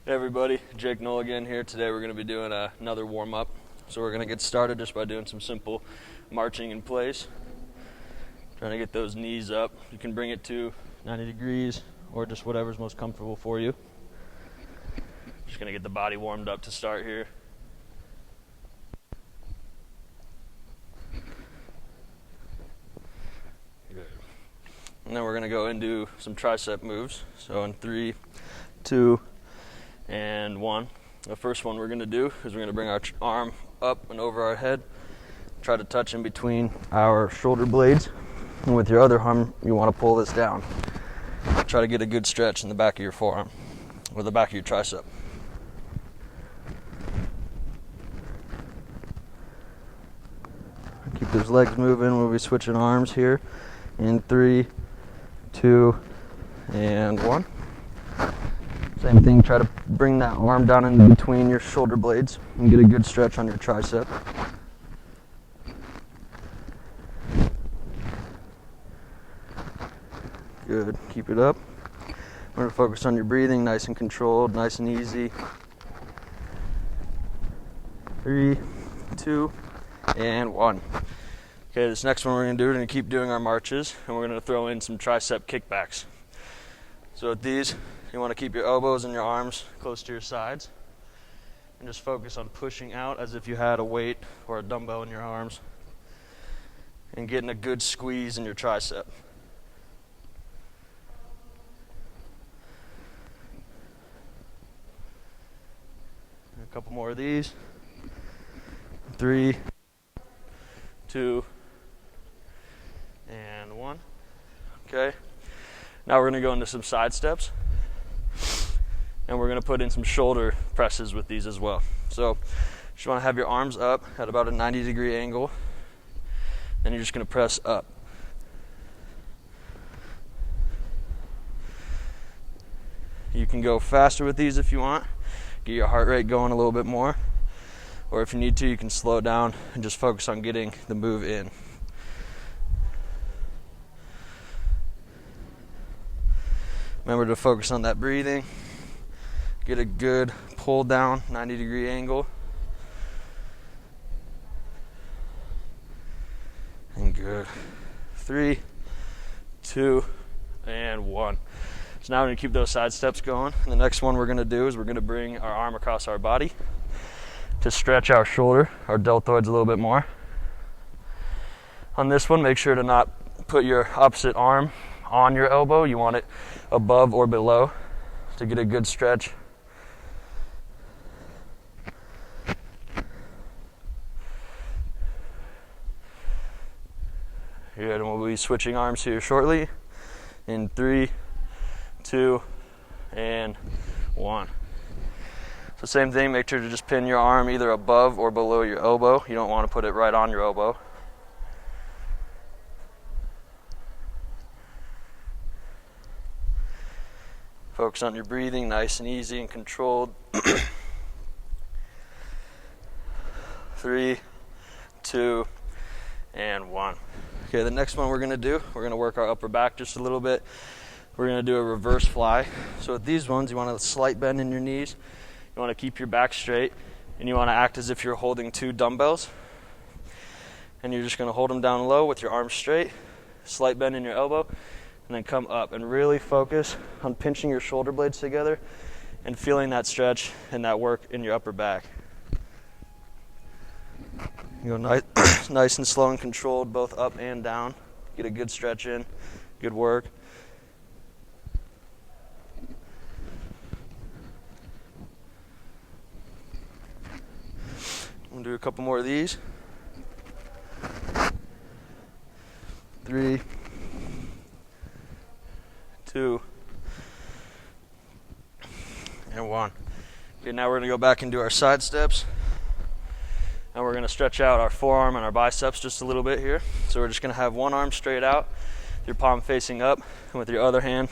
Hey everybody, Jake Knoll again here. Today we're going to be doing another warm-up. So we're going to get started just by doing some simple marching in place. Trying to get those knees up. You can bring it to 90 degrees or just whatever's most comfortable for you. Just going to get the body warmed up to start here. Good. And then we're going to go into some tricep moves. So in 3, 2, and 1. The first one we're going to do is we're going to bring our arm up and over our head. Try to touch in between our shoulder blades. And with your other arm, you want to pull this down. Try to get a good stretch in the back of your forearm or the back of your tricep. Keep those legs moving. We'll be switching arms here in 3, 2, and 1. Same thing, try to bring that arm down in between your shoulder blades and get a good stretch on your tricep. Good, keep it up. We're going to focus on your breathing, nice and controlled, nice and easy. 3, 2, and 1. Okay, this next one we're going to do, we're going to keep doing our marches, and we're going to throw in some tricep kickbacks. So with these, you want to keep your elbows and your arms close to your sides and just focus on pushing out as if you had a weight or a dumbbell in your arms and getting a good squeeze in your tricep. A couple more of these. 3, 2, and 1. Okay. Now we're going to go into some side steps. And we're going to put in some shoulder presses with these as well. So you want to have your arms up at about a 90-degree angle. Then you're just going to press up. You can go faster with these if you want. Get your heart rate going a little bit more. Or if you need to, you can slow down and just focus on getting the move in. Remember to focus on that breathing. Get a good pull down, 90-degree angle. And good. 3, 2, and 1. So now we're going to keep those side steps going. And the next one we're going to do is we're going to bring our arm across our body to stretch our shoulder, our deltoids a little bit more. On this one, make sure to not put your opposite arm on your elbow. You want it above or below to get a good stretch. Good, and we'll be switching arms here shortly in 3, 2, and 1. So same thing, make sure to just pin your arm either above or below your elbow. You don't want to put it right on your elbow. Focus on your breathing, nice and easy and controlled. 3, 2, and 1. Okay, the next one we're going to do, we're going to work our upper back just a little bit. We're going to do a reverse fly. So with these ones, you want a slight bend in your knees. You want to keep your back straight, and you want to act as if you're holding 2 dumbbells. And you're just going to hold them down low with your arms straight, slight bend in your elbow, and then come up and really focus on pinching your shoulder blades together and feeling that stretch and that work in your upper back. You go nice and slow and controlled, both up and down. Get a good stretch in, good work. I'm gonna do a couple more of these. 3, 2, and 1. Okay, now we're gonna go back and do our side steps. And we're going to stretch out our forearm and our biceps just a little bit here. So we're just going to have one arm straight out, your palm facing up, and with your other hand,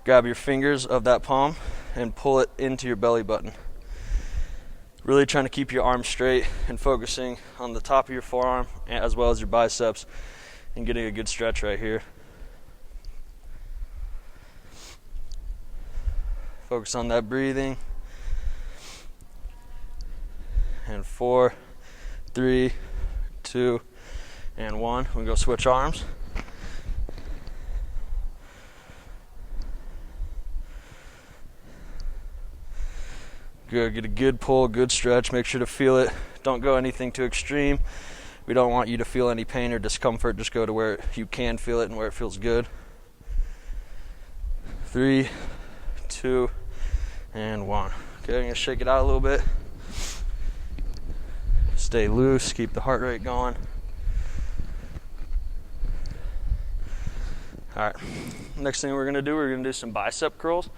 grab your fingers of that palm and pull it into your belly button. Really trying to keep your arm straight and focusing on the top of your forearm as well as your biceps and getting a good stretch right here. Focus on that breathing, and 4, 3, 2, and 1. We go switch arms. Good, get a good pull, good stretch. Make sure to feel it. Don't go anything too extreme. We don't want you to feel any pain or discomfort. Just go to where you can feel it and where it feels good. 3, 2, and 1. Okay, I'm gonna shake it out a little bit. Stay loose, keep the heart rate going. All right, next thing we're gonna do some bicep curls.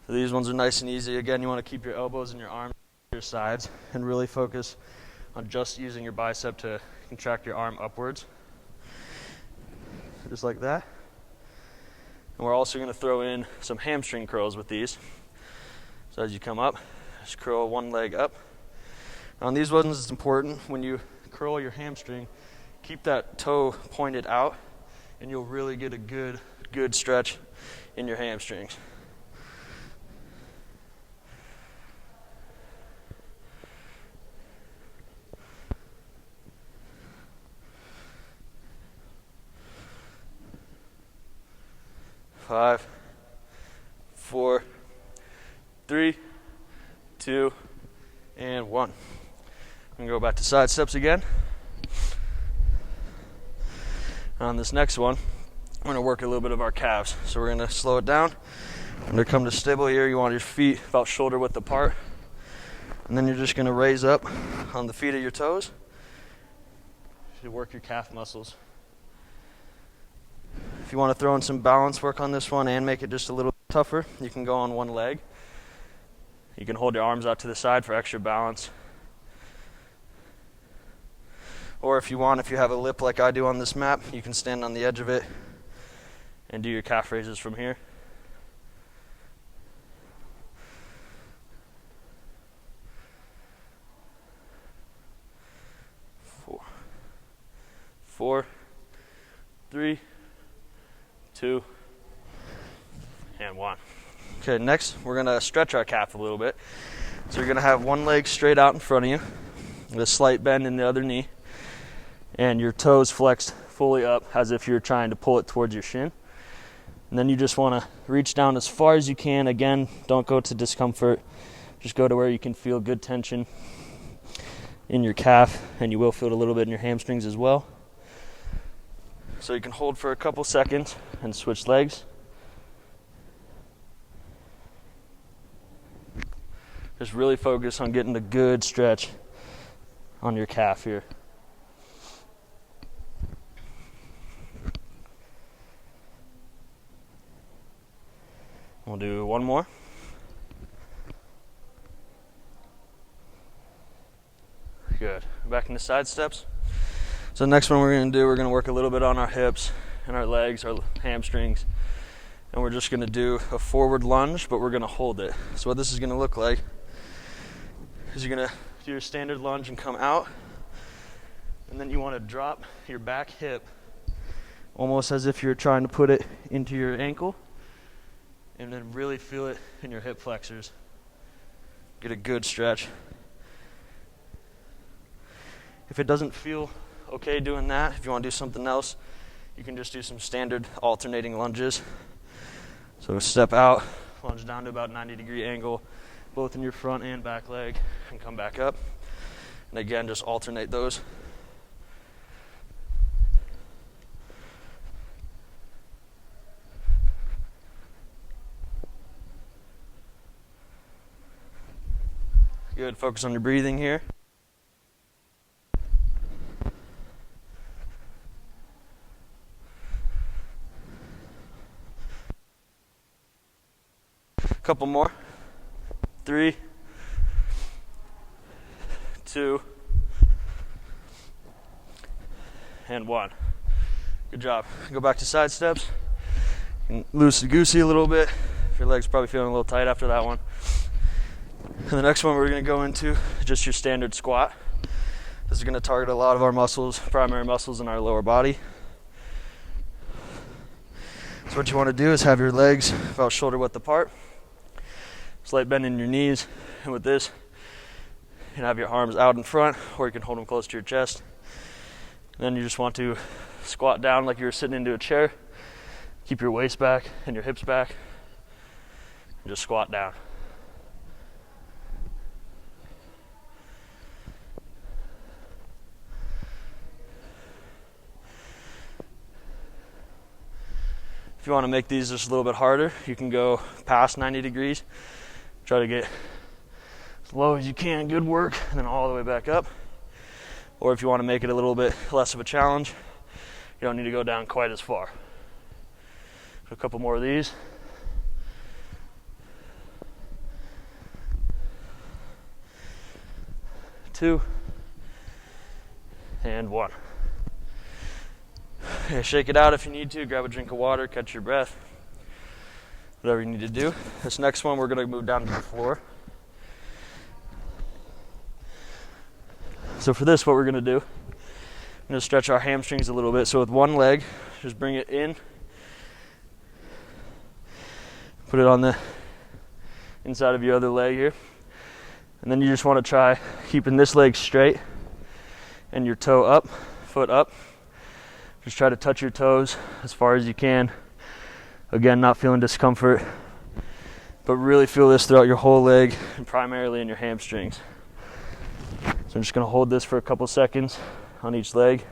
So these ones are nice and easy. Again, you wanna keep your elbows and your arms to your sides and really focus on just using your bicep to contract your arm upwards. Just like that. And we're also gonna throw in some hamstring curls with these. So as you come up, just curl one leg up. On these ones, it's important when you curl your hamstring, keep that toe pointed out, and you'll really get a good stretch in your hamstrings. Five, 4, 3, 2, and 1. I'm gonna go back to side steps again. On this next one, we're gonna work a little bit of our calves. So we're gonna slow it down. When you come to stable here, you want your feet about shoulder width apart. And then you're just gonna raise up on the feet of your toes to work your calf muscles. If you want to throw in some balance work on this one and make it just a little tougher, you can go on one leg. You can hold your arms out to the side for extra balance. Or if you want, if you have a lip like I do on this map, you can stand on the edge of it and do your calf raises from here. Four, 3, 2, and 1. Okay, next we're gonna stretch our calf a little bit. So you're gonna have one leg straight out in front of you with a slight bend in the other knee, and your toes flexed fully up as if you're trying to pull it towards your shin. And then you just wanna reach down as far as you can. Again, don't go to discomfort. Just go to where you can feel good tension in your calf, and you will feel it a little bit in your hamstrings as well. So you can hold for a couple seconds and switch legs. Just really focus on getting a good stretch on your calf here. We'll do one more. Good. Back into side steps. So the next one we're going to do, we're going to work a little bit on our hips and our legs, our hamstrings. And we're just going to do a forward lunge, but we're going to hold it. So what this is going to look like is you're going to do your standard lunge and come out. And then you want to drop your back hip almost as if you're trying to put it into your ankle. And then really feel it in your hip flexors. Get a good stretch. If it doesn't feel okay doing that, if you want to do something else, you can just do some standard alternating lunges. So step out, lunge down to about 90-degree angle, both in your front and back leg, and come back up. And again, just alternate those. Good, focus on your breathing here. Couple more. 3, 2, and 1. Good job. Go back to side steps. You can loosey-goosey a little bit. Your leg's probably feeling a little tight after that one. And the next one we're going to go into just your standard squat. This is going to target a lot of our muscles, primary muscles in our lower body. So what you want to do is have your legs about shoulder width apart. Slight bend in your knees, and with this, can have your arms out in front, or you can hold them close to your chest. And then you just want to squat down like you were sitting into a chair. Keep your waist back and your hips back. And just squat down. If you want to make these just a little bit harder, you can go past 90 degrees. Try to get as low as you can, good work, and then all the way back up. Or if you want to make it a little bit less of a challenge, you don't need to go down quite as far. A couple more of these. Two, and one. Okay, shake it out if you need to. Grab a drink of water, catch your breath. Whatever you need to do. This next one, we're going to move down to the floor. So for this, what we're going to do, I'm going to stretch our hamstrings a little bit. So with one leg, just bring it in. Put it on the inside of your other leg here. And then you just want to try keeping this leg straight and your toe up, foot up. Just try to touch your toes as far as you can. Again, not feeling discomfort, but really feel this throughout your whole leg and primarily in your hamstrings. So I'm just going to hold this for a couple seconds on each leg.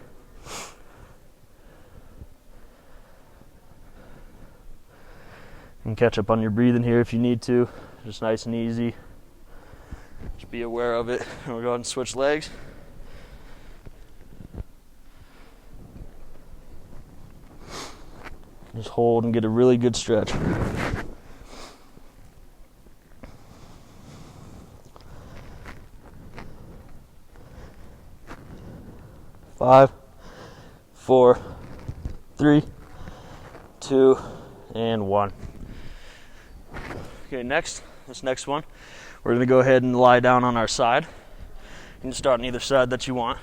And catch up on your breathing here if you need to. Just nice and easy. Just be aware of it. And we'll go ahead and switch legs. Just hold and get a really good stretch. 5, 4, 3, 2, and 1. Okay, this next one, we're going to go ahead and lie down on our side. You can start on either side that you want.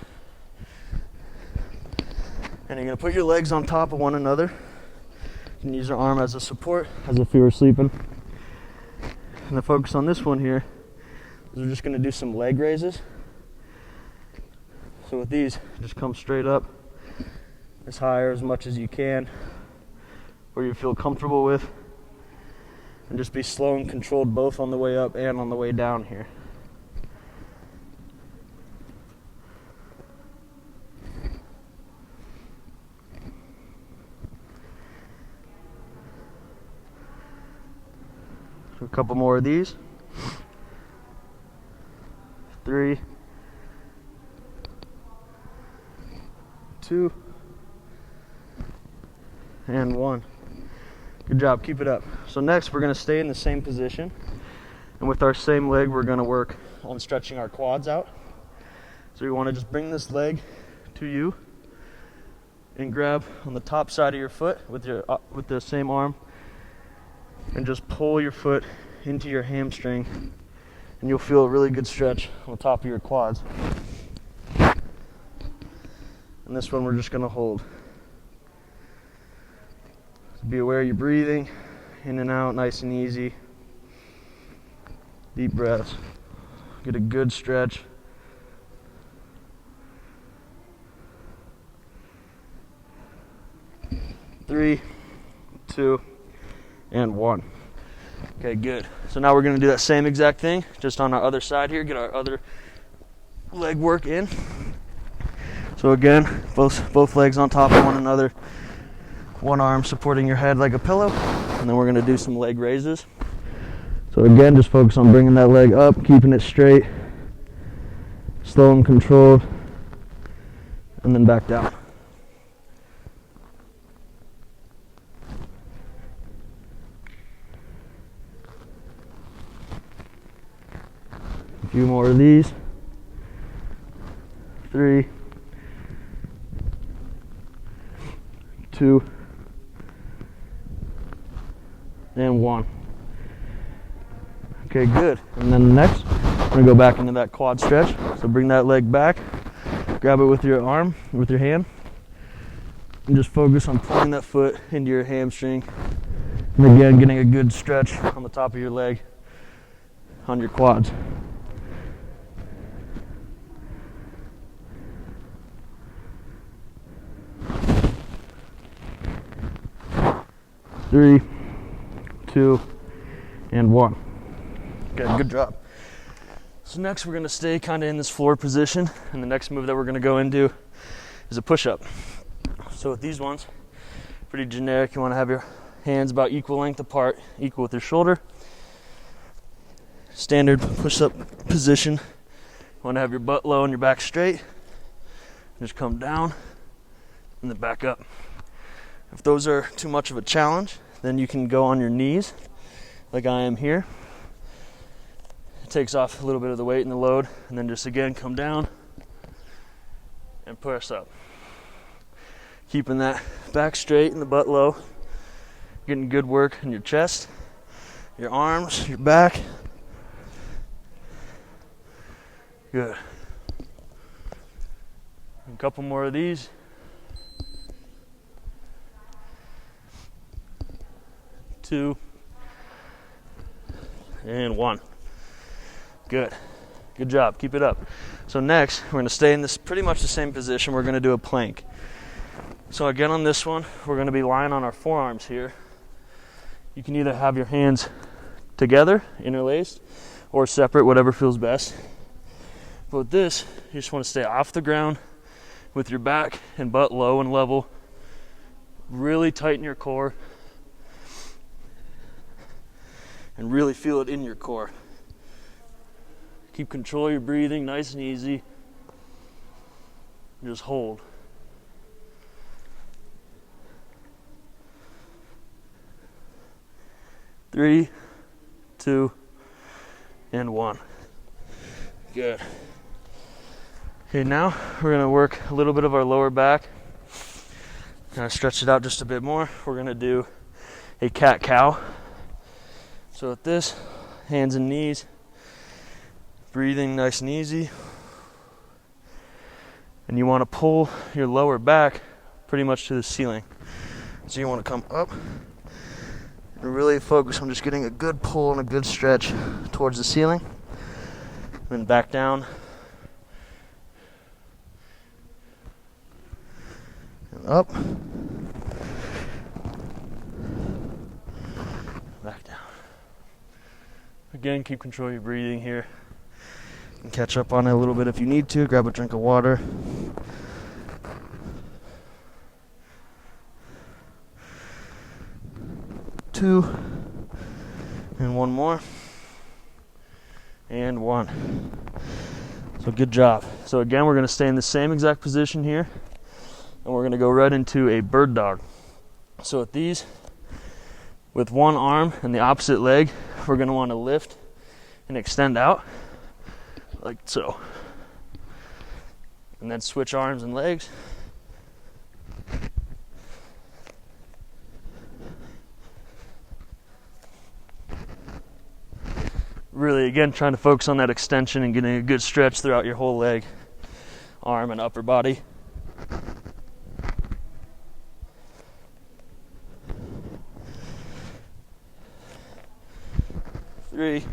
And you're going to put your legs on top of one another. You can use your arm as a support, as if you were sleeping. And the focus on this one here is we're just going to do some leg raises. So with these, just come straight up as high or as much as you can, where you feel comfortable with. And just be slow and controlled both on the way up and on the way down here. So a couple more of these. 3, 2, and 1. Good job, keep it up. So next we're going to stay in the same position, and with our same leg we're going to work on stretching our quads out. So you want to just bring this leg to you and grab on the top side of your foot with the same arm, and just pull your foot into your hamstring, and you'll feel a really good stretch on top of your quads. And this one we're just going to hold. So be aware of your breathing, in and out, nice and easy. Deep breaths. Get a good stretch. Three, 2, and 1. Okay, good. So now we're going to do that same exact thing, just on our other side here. Get our other leg work in. So again, both legs on top of one another. One arm supporting your head like a pillow. And then we're going to do some leg raises. So again, just focus on bringing that leg up, keeping it straight, slow and controlled, and then back down. A few more of these. 3, 2, and 1. Okay, good. And then next, we're going to go back into that quad stretch. So bring that leg back, grab it with your arm, with your hand, and just focus on pulling that foot into your hamstring. And again, getting a good stretch on the top of your leg, on your quads. 3, 2, and 1. Good job. So next we're gonna stay kind of in this floor position, and the next move that we're gonna go into is a push-up. So with these ones, pretty generic. You wanna have your hands about equal length apart, equal with your shoulder. Standard push-up position. You wanna have your butt low and your back straight. Just come down and then back up. If those are too much of a challenge, then you can go on your knees like I am here. It takes off a little bit of the weight and the load, and then just again come down and push up. Keeping that back straight and the butt low. Getting good work in your chest, your arms, your back. Good. A couple more of these. 2, and 1. Good job, keep it up. So next we're going to stay in this pretty much the same position. We're going to do a plank. So again on this one, we're going to be lying on our forearms here. You can either have your hands together, interlaced, or separate, whatever feels best. But with this, you just want to stay off the ground with your back and butt low and level. Really tighten your core and really feel it in your core. Keep control of your breathing, nice and easy. Just hold. Three, 2, and 1. Good. Okay, now we're gonna work a little bit of our lower back. Kind of stretch it out just a bit more. We're gonna do a cat-cow. So with this, hands and knees, breathing nice and easy. And you want to pull your lower back pretty much to the ceiling. So you want to come up and really focus on just getting a good pull and a good stretch towards the ceiling. Then back down. And up. Back down. Again, keep control of your breathing here. And catch up on it a little bit if you need to. Grab a drink of water. Two. And one more. And 1. So good job. So again, we're going to stay in the same exact position here. And we're going to go right into a bird dog. So with these, with one arm and the opposite leg, we're going to want to lift and extend out like so. And then switch arms and legs. Really, again, trying to focus on that extension and getting a good stretch throughout your whole leg, arm, and upper body. Three,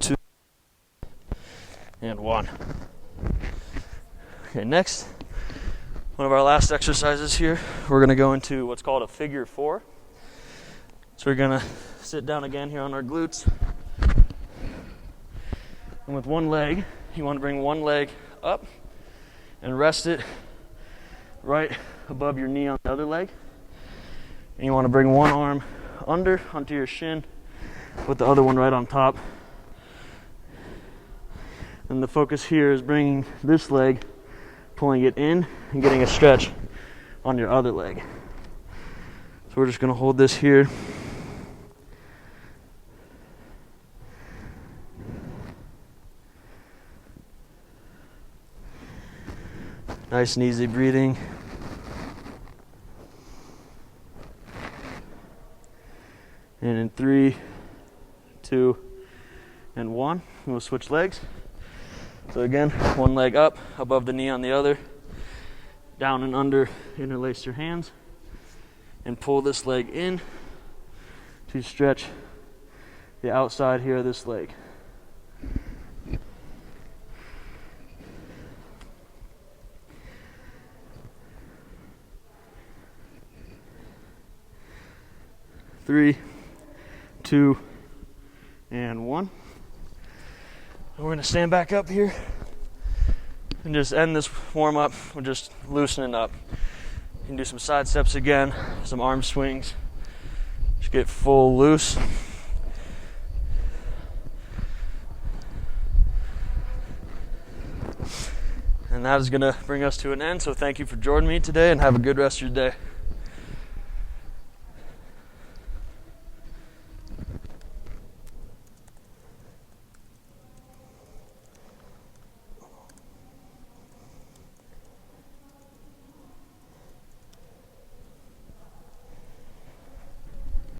2, and 1. Okay, next, one of our last exercises here, we're going to go into what's called a figure 4. So we're going to sit down again here on our glutes. And with one leg, you want to bring one leg up and rest it right above your knee on the other leg. And you want to bring one arm under onto your shin with the other one right on top. And the focus here is bringing this leg, pulling it in and getting a stretch on your other leg. So we're just going to hold this here. Nice and easy breathing. And in 3, 2, and 1, we'll switch legs. So again, one leg up, above the knee on the other, down and under, interlace your hands, and pull this leg in to stretch the outside here of this leg. 3, 2, and 1. And we're gonna stand back up here and just end this warm up with just loosening up. You can do some side steps again, some arm swings. Just get full loose. And that is gonna bring us to an end. So thank you for joining me today and have a good rest of your day.